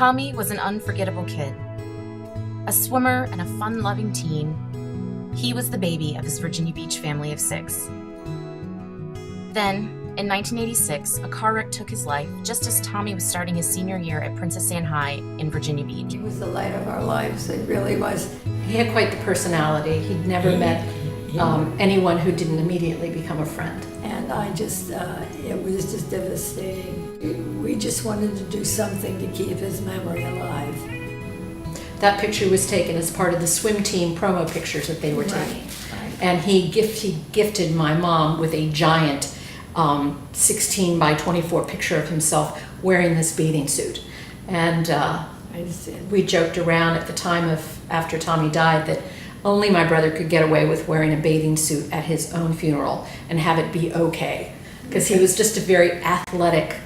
Tommy was an unforgettable kid. A swimmer and a fun-loving teen, he was the baby of his Virginia Beach family of 6. Then, in 1986, a car wreck took his life just as Tommy was starting his senior year at Princess Anne High in Virginia Beach. He was the light of our lives, it really was. He had quite the personality. He'd never met anyone who didn't immediately become a friend. And it was just devastating. We just wanted to do something to keep his memory alive. That picture was taken as part of the swim team promo pictures that they were taking. Right. And he gifted my mom with a giant 16 by 24 picture of himself wearing this bathing suit. And we joked around at the time after Tommy died that only my brother could get away with wearing a bathing suit at his own funeral and have it be okay. Because he was just a very athletic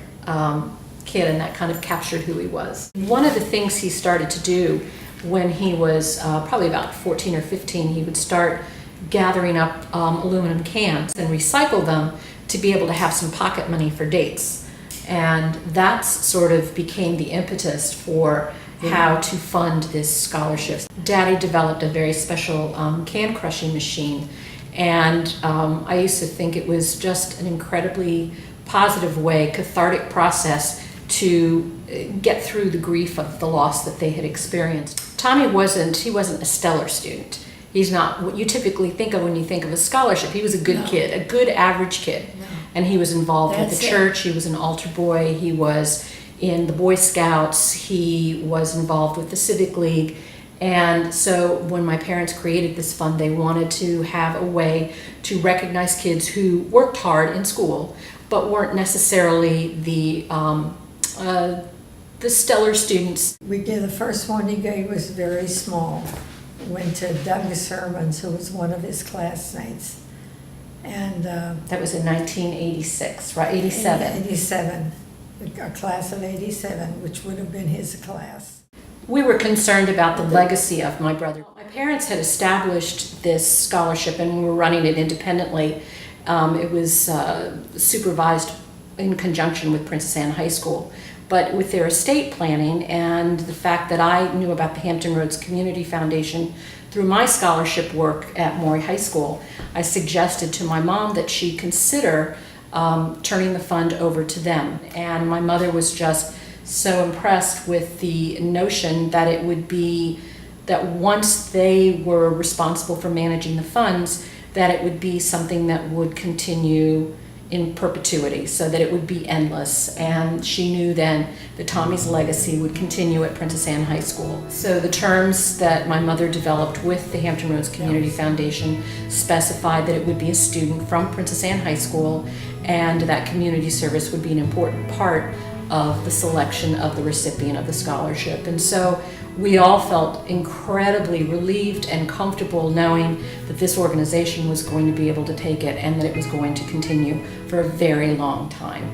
kid, and that kind of captured who he was. One of the things he started to do when he was probably about 14 or 15, he would start gathering up aluminum cans and recycle them to be able to have some pocket money for dates. And that sort of became the impetus for how to fund this scholarship. Daddy developed a very special can crushing machine, and I used to think it was just an incredibly positive way, cathartic process to get through the grief of the loss that they had experienced. Tommy wasn't a stellar student. He's not what you typically think of when you think of a scholarship. He was a good kid, a good average kid. No. And he was involved with the That's church. He was an altar boy. He was in the Boy Scouts. He was involved with the Civic League. And so when my parents created this fund, they wanted to have a way to recognize kids who worked hard in school, but weren't necessarily the stellar students. The first one he gave was very small. Went to Doug Sermons, who was one of his classmates. And that was in 1986, right? 87. 87, a class of 87, which would have been his class. We were concerned about the legacy of my brother. My parents had established this scholarship and were running it independently. It was supervised in conjunction with Princess Anne High School. But with their estate planning and the fact that I knew about the Hampton Roads Community Foundation through my scholarship work at Maury High School, I suggested to my mom that she consider turning the fund over to them. And my mother was just so impressed with the notion that it would be that once they were responsible for managing the funds, that it would be something that would continue in perpetuity, so that it would be endless. And she knew then that Tommy's legacy would continue at Princess Anne High School. So the terms that my mother developed with the Hampton Roads Community Foundation specified that it would be a student from Princess Anne High School, and that community service would be an important part of the selection of the recipient of the scholarship. And so we all felt incredibly relieved and comfortable knowing that this organization was going to be able to take it and that it was going to continue for a very long time.